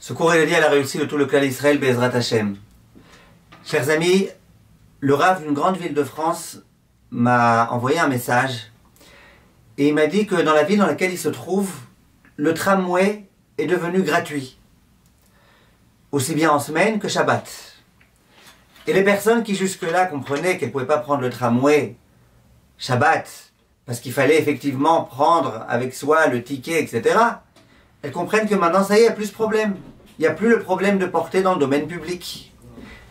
Ce cours est dédié à la réussite de tout le clan Israël, Be'ezrat Hashem. Chers amis, le Rav d'une grande ville de France m'a envoyé un message et il m'a dit que dans la ville dans laquelle il se trouve, le tramway est devenu gratuit, aussi bien en semaine que Shabbat. Et les personnes qui jusque-là comprenaient qu'elles ne pouvaient pas prendre le tramway Shabbat, parce qu'il fallait effectivement prendre avec soi le ticket, etc., elles comprennent que maintenant, ça y est, il n'y a plus ce problème. Il n'y a plus le problème de porter dans le domaine public.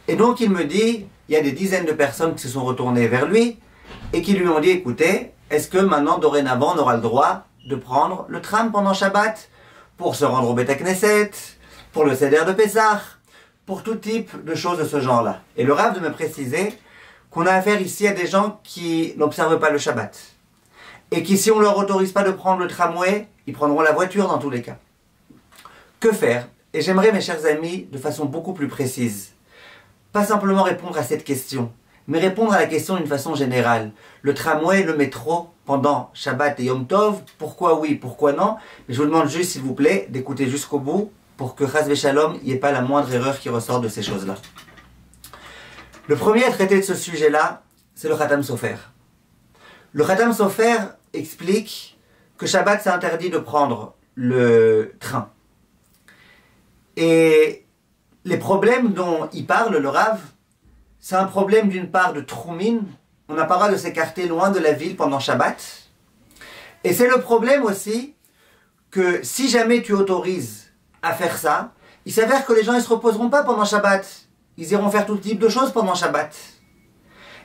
Et donc il me dit, il y a des dizaines de personnes qui se sont retournées vers lui et qui lui ont dit, écoutez, est-ce que maintenant, dorénavant, on aura le droit de prendre le tram pendant Shabbat pour se rendre au Beth Knesset, pour le Seder de Pessah, pour tout type de choses de ce genre-là. Et le Rav de me préciser qu'on a affaire ici à des gens qui n'observent pas le Shabbat. Et qui, si on ne leur autorise pas de prendre le tramway, ils prendront la voiture dans tous les cas. Que faire? Et j'aimerais, mes chers amis, de façon beaucoup plus précise, pas simplement répondre à cette question, mais répondre à la question d'une façon générale. Le tramway, le métro, pendant Shabbat et Yom Tov, pourquoi oui, pourquoi non? Mais je vous demande juste, s'il vous plaît, d'écouter jusqu'au bout, pour que Chas Veshalom, il n'y ait pas la moindre erreur qui ressort de ces choses-là. Le premier à traiter de ce sujet-là, c'est le Khatam Sofer. Le Khatam Sofer explique que Shabbat, c'est interdit de prendre le train. Et les problèmes dont il parle, le Rav, c'est un problème d'une part de Troumin, on n'a pas le droit de s'écarter loin de la ville pendant Shabbat. Et c'est le problème aussi que si jamais tu autorises à faire ça, il s'avère que les gens ne se reposeront pas pendant Shabbat. Ils iront faire tout type de choses pendant Shabbat.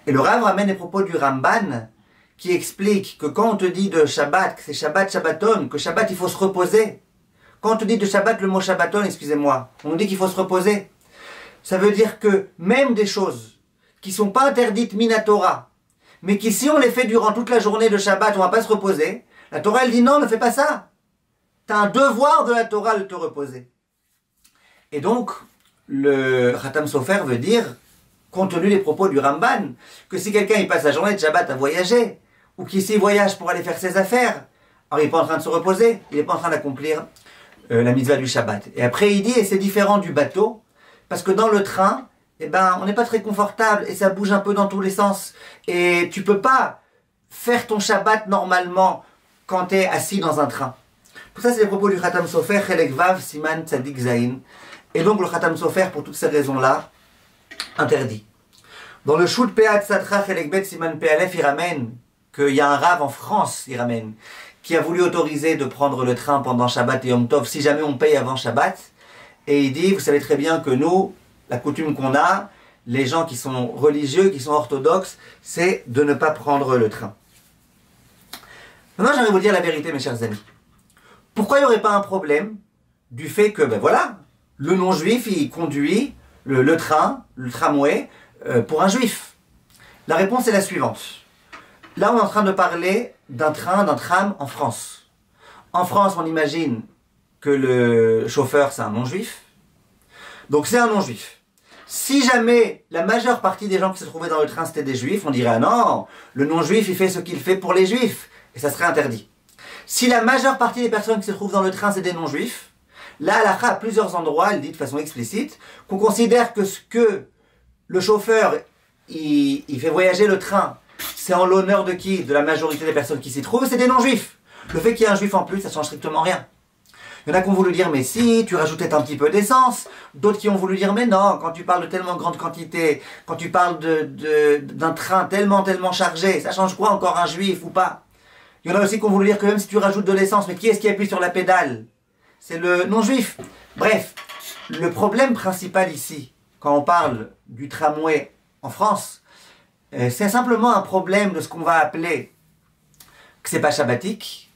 Et le Rav ramène les propos du Ramban qui explique que quand on te dit de Shabbat, que c'est Shabbat, Shabbaton, que Shabbat il faut se reposer. Quand on te dit de Shabbat le mot Shabbaton, excusez-moi, on dit qu'il faut se reposer. Ça veut dire que même des choses qui ne sont pas interdites minatora, mais qui si on les fait durant toute la journée de Shabbat, on ne va pas se reposer, la Torah elle dit non, ne fais pas ça. Tu as un devoir de la Torah de te reposer. Et donc, le Khatam Sofer veut dire, compte tenu des propos du Ramban, que si quelqu'un il passe la journée de Shabbat à voyager, ou qu'il s'y voyage pour aller faire ses affaires, alors il n'est pas en train de se reposer, il n'est pas en train d'accomplir la mitzvah du Shabbat. Et après il dit, et c'est différent du bateau, parce que dans le train, eh ben, on n'est pas très confortable, et ça bouge un peu dans tous les sens, et tu peux pas faire ton Shabbat normalement quand tu es assis dans un train. Pour ça c'est les propos du Khatam Sofer, Chelek Vav, Siman, Tzadik, Zayin. Et donc le Khatam Sofer, pour toutes ces raisons-là, interdit. Dans le Shut Peat Satra Chelek Bet Siman Pealef, il ramène qu'il y a un Rav en France, il ramène, qui a voulu autoriser de prendre le train pendant Shabbat et Yom Tov, si jamais on paye avant Shabbat. Et il dit, vous savez très bien que nous, la coutume qu'on a, les gens qui sont religieux, qui sont orthodoxes, c'est de ne pas prendre le train. Maintenant, j'aimerais vous dire la vérité, mes chers amis. Pourquoi il n'y aurait pas un problème du fait que, ben voilà, le non-juif, il conduit le train, le tramway, pour un juif? La réponse est la suivante. Là, on est en train de parler d'un train, d'un tram en France. En France, on imagine que le chauffeur, c'est un non-juif. Donc, c'est un non-juif. Si jamais la majeure partie des gens qui se trouvaient dans le train, c'était des juifs, on dirait, ah non, le non-juif, il fait ce qu'il fait pour les juifs. Et ça serait interdit. Si la majeure partie des personnes qui se trouvent dans le train, c'est des non-juifs, là, halakha, à plusieurs endroits, elle dit de façon explicite, qu'on considère que ce que le chauffeur, il fait voyager le train, c'est en l'honneur de qui? De la majorité des personnes qui s'y trouvent, c'est des non-juifs. Le fait qu'il y ait un juif en plus, ça change strictement rien. Il y en a qui ont voulu dire, mais si, tu rajoutais un petit peu d'essence. D'autres qui ont voulu dire, mais non, quand tu parles de tellement grande quantité, quand tu parles d'un train tellement chargé, ça change quoi encore un juif ou pas? Il y en a aussi qui ont voulu dire que même si tu rajoutes de l'essence, mais qui est-ce qui appuie sur la pédale? C'est le non-juif. Bref, le problème principal ici, quand on parle du tramway en France, c'est simplement un problème de ce qu'on va appeler que c'est pas shabbatique,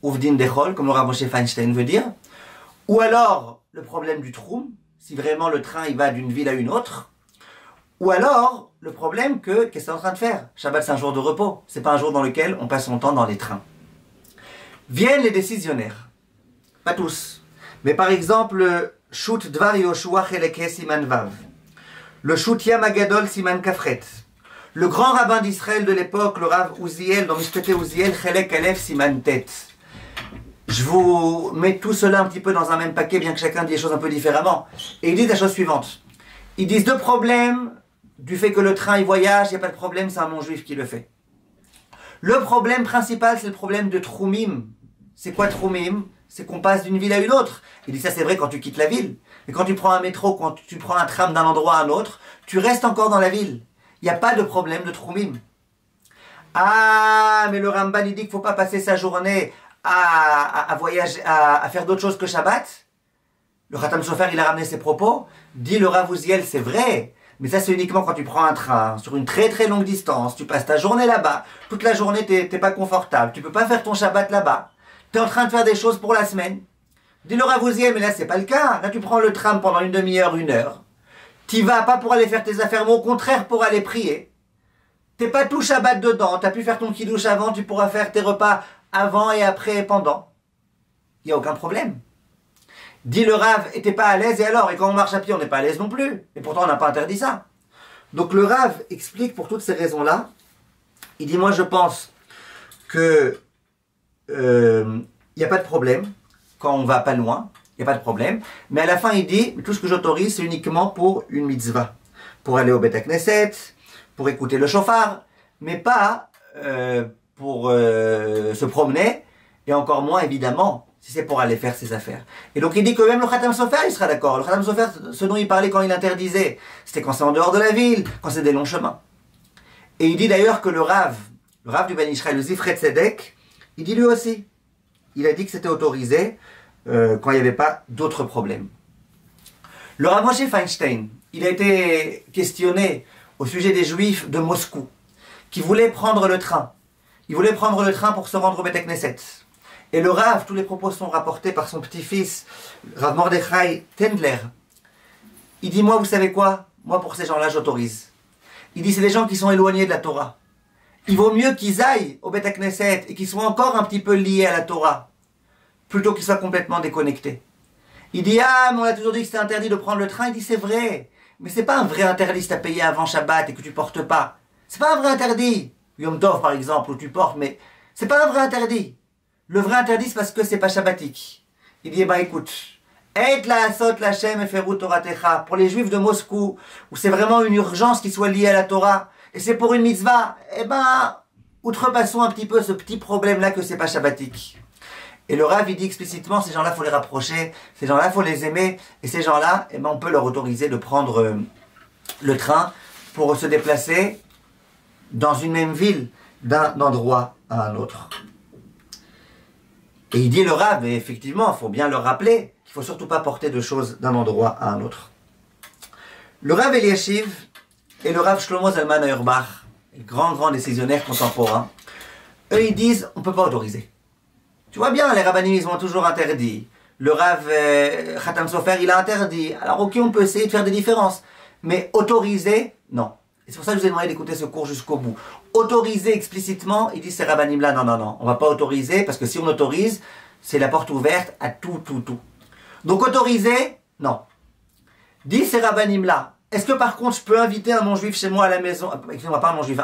Uvdin Dechol, comme le Rav Moshe Feinstein veut dire, ou alors le problème du troum, si vraiment le train il va d'une ville à une autre, ou alors le problème qu'est-ce que c'est en train de faire? Shabbat c'est un jour de repos, c'est pas un jour dans lequel on passe son temps dans les trains. Viennent les décisionnaires, pas tous, mais par exemple le Shut Dvar Yoshua Cheleke Siman Vav, le Shut Yam Agadol Siman Kafret, le grand rabbin d'Israël de l'époque, le Rav Uziel, dans Mishpete Uziel, Chelek Alef Siman Tet. Je vous mets tout cela un petit peu dans un même paquet, bien que chacun dise les choses un peu différemment. Et ils disent la chose suivante. Ils disent deux problèmes du fait que le train il voyage, il n'y a pas de problème, c'est un non-juif qui le fait. Le problème principal, c'est le problème de Troumim. C'est quoi Troumim? C'est qu'on passe d'une ville à une autre. Il dit ça c'est vrai quand tu quittes la ville. Mais quand tu prends un métro, quand tu prends un tram d'un endroit à un autre, tu restes encore dans la ville. Il n'y a pas de problème de Troumim. Ah, mais le Ramban il dit qu'il ne faut pas passer sa journée à voyager, à faire d'autres choses que Shabbat. Le Khatam Sofer il a ramené ses propos. Dit le Rav Uziel, c'est vrai. Mais ça c'est uniquement quand tu prends un train sur une très très longue distance. Tu passes ta journée là-bas. Toute la journée t'es pas confortable. Tu peux pas faire ton Shabbat là-bas. Tu es en train de faire des choses pour la semaine. Dit le Rav Uziel, mais là c'est pas le cas. Là tu prends le tram pendant une demi-heure, une heure. Tu vas pas pour aller faire tes affaires, mais au contraire pour aller prier. T'es pas tout Shabbat dedans. Tu as pu faire ton kiddush avant, tu pourras faire tes repas avant et après et pendant. Il n'y a aucun problème. Dit le Rav, et t'es pas à l'aise, et alors? Et quand on marche à pied, on n'est pas à l'aise non plus. Et pourtant, on n'a pas interdit ça. Donc le Rav explique pour toutes ces raisons-là. Il dit, moi je pense que il n'y a pas de problème quand on va pas loin. Il n'y a pas de problème. Mais à la fin, il dit, tout ce que j'autorise, c'est uniquement pour une mitzvah. Pour aller au Beth Knesset, pour écouter le shofar, mais pas pour se promener, et encore moins, évidemment, si c'est pour aller faire ses affaires. Et donc il dit que même le Khatam Sofer, il sera d'accord. Le Khatam Sofer, ce dont il parlait quand il interdisait, c'était quand c'est en dehors de la ville, quand c'est des longs chemins. Et il dit d'ailleurs que le Rav du Ben Israël, le Zifret Tzedek, il dit lui aussi, il a dit que c'était autorisé quand il n'y avait pas d'autres problèmes. Le Rav Moshe Feinstein, il a été questionné au sujet des Juifs de Moscou, qui voulaient prendre le train. Ils voulaient prendre le train pour se rendre au Beth Knesset. Et le Rav, tous les propos sont rapportés par son petit-fils, Rav Mordechai Tendler. Il dit, moi, vous savez quoi? Moi, pour ces gens-là, j'autorise. Il dit, c'est des gens qui sont éloignés de la Torah. Il vaut mieux qu'ils aillent au Beth Knesset et qu'ils soient encore un petit peu liés à la Torah, plutôt qu'ils soient complètement déconnectés. Il dit, ah, mais on a toujours dit que c'était interdit de prendre le train. Il dit, c'est vrai. Mais c'est pas un vrai interdit si tu as payé avant Shabbat et que tu portes pas. C'est pas un vrai interdit. Yom Tov, par exemple, où tu portes, mais c'est pas un vrai interdit. Le vrai interdit, c'est parce que c'est pas shabbatique. Il dit, bah écoute, et la asot lachem eferut toratecha, pour les juifs de Moscou, où c'est vraiment une urgence qui soit liée à la Torah, et c'est pour une mitzvah, eh ben, outrepassons un petit peu ce petit problème-là que c'est pas shabbatique. Et le Rav, il dit explicitement, ces gens-là, faut les rapprocher, ces gens-là, faut les aimer, et ces gens-là, eh ben, on peut leur autoriser de prendre le train pour se déplacer dans une même ville, d'un endroit à un autre. Et il dit le Rav, et effectivement, il faut bien leur rappeler qu'il ne faut surtout pas porter de choses d'un endroit à un autre. Le Rav Eliashiv et le Rav Shlomo Zalman Auerbach, les grands décisionnaires contemporains, eux ils disent on ne peut pas autoriser. Tu vois bien, les rabbinim ils ont toujours interdit. Le Rav Khatam Sofer il a interdit. Alors ok, on peut essayer de faire des différences. Mais autoriser, non. Et c'est pour ça que je vous ai demandé d'écouter ce cours jusqu'au bout. Autoriser explicitement, il dit ces rabbinim-là, non, on va pas autoriser, parce que si on autorise, c'est la porte ouverte à tout. Donc autoriser, non. Dit ces rabbinim-là, est-ce que par contre je peux inviter un non-juif chez moi à la maison, excusez-moi, pas un non-juif,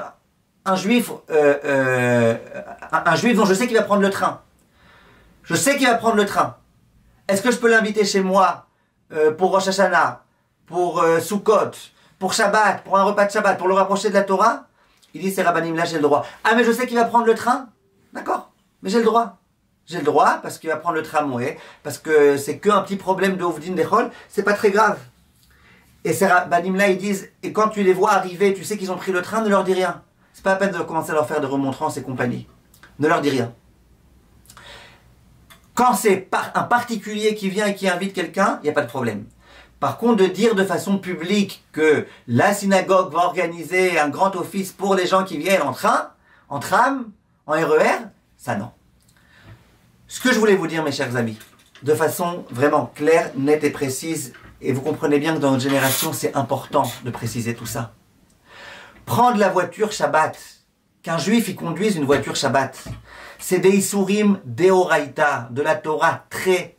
un juif dont je sais qu'il va prendre le train. Je sais qu'il va prendre le train. Est-ce que je peux l'inviter chez moi pour Rosh Hashanah, pour Sukkot, pour Shabbat, pour un repas de Shabbat, pour le rapprocher de la Torah? Il dit, ces rabbinim-là, j'ai le droit. Ah, mais je sais qu'il va prendre le train? D'accord, mais j'ai le droit. J'ai le droit parce qu'il va prendre le tramway, parce que c'est qu'un petit problème de Ovdin d'Echol, c'est pas très grave. Et ces rabbinim-là, ils disent, et quand tu les vois arriver, tu sais qu'ils ont pris le train, ne leur dis rien. C'est pas la peine de commencer à leur faire des remontrances et compagnie. Ne leur dis rien. Quand c'est un particulier qui vient et qui invite quelqu'un, il n'y a pas de problème. Par contre, de dire de façon publique que la synagogue va organiser un grand office pour les gens qui viennent en train, en tram, en RER, ça non. Ce que je voulais vous dire, mes chers amis, de façon vraiment claire, nette et précise, et vous comprenez bien que dans notre génération, c'est important de préciser tout ça. Prendre la voiture Shabbat, qu'un juif y conduise une voiture Shabbat, c'est des isurim deoraita, de la Torah très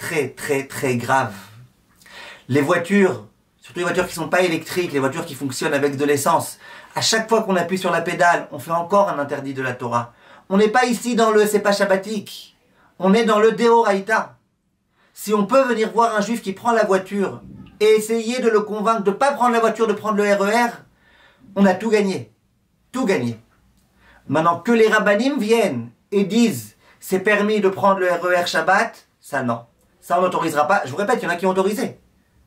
grave. Les voitures, surtout les voitures qui ne sont pas électriques, les voitures qui fonctionnent avec de l'essence, à chaque fois qu'on appuie sur la pédale, on fait encore un interdit de la Torah. On n'est pas ici dans le c'est pas shabbatique. on est dans le Deoraita. Si on peut venir voir un juif qui prend la voiture et essayer de le convaincre de ne pas prendre la voiture, de prendre le RER, on a tout gagné. Tout gagné. Maintenant, que les rabbanim viennent et disent c'est permis de prendre le RER Shabbat, ça non. Ça on n'autorisera pas. Je vous répète, il y en a qui ont autorisé.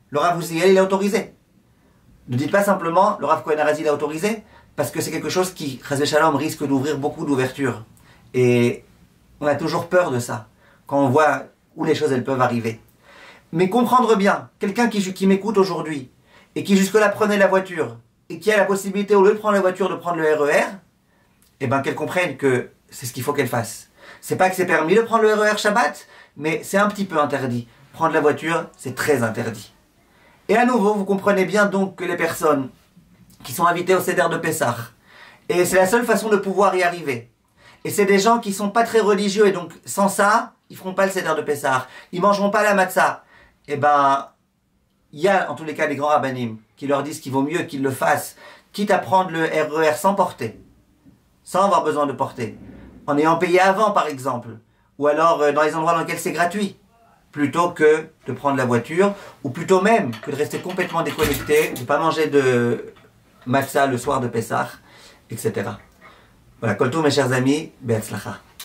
Le Rav Uziel, il a autorisé. Ne dites pas simplement le Rav Cohen Arazi, il a autorisé, parce que c'est quelque chose qui, Chas Shalom, risque d'ouvrir beaucoup d'ouvertures. Et on a toujours peur de ça, quand on voit où les choses elles peuvent arriver. Mais comprendre bien, quelqu'un qui m'écoute aujourd'hui, et qui jusque-là prenait la voiture, et qui a la possibilité, au lieu de prendre la voiture, de prendre le RER, eh bien qu'elle comprenne que c'est ce qu'il faut qu'elle fasse. C'est pas que c'est permis de prendre le RER Shabbat, mais c'est un petit peu interdit. Prendre la voiture, c'est très interdit. Et à nouveau, vous comprenez bien donc que les personnes qui sont invitées au Seder de Pessah, et c'est la seule façon de pouvoir y arriver, et c'est des gens qui sont pas très religieux, et donc sans ça, ils feront pas le Seder de Pessah, ils mangeront pas la matzah, et ben, il y a en tous les cas des grands rabbanim qui leur disent qu'il vaut mieux qu'ils le fassent, quitte à prendre le RER sans porter, sans avoir besoin de porter, en ayant payé avant par exemple, ou alors dans les endroits dans lesquels c'est gratuit, plutôt que de prendre la voiture, ou plutôt même que de rester complètement déconnecté, de ne pas manger de matzah le soir de Pessah, etc. Voilà, Koltou mes chers amis, Be'atzlacha.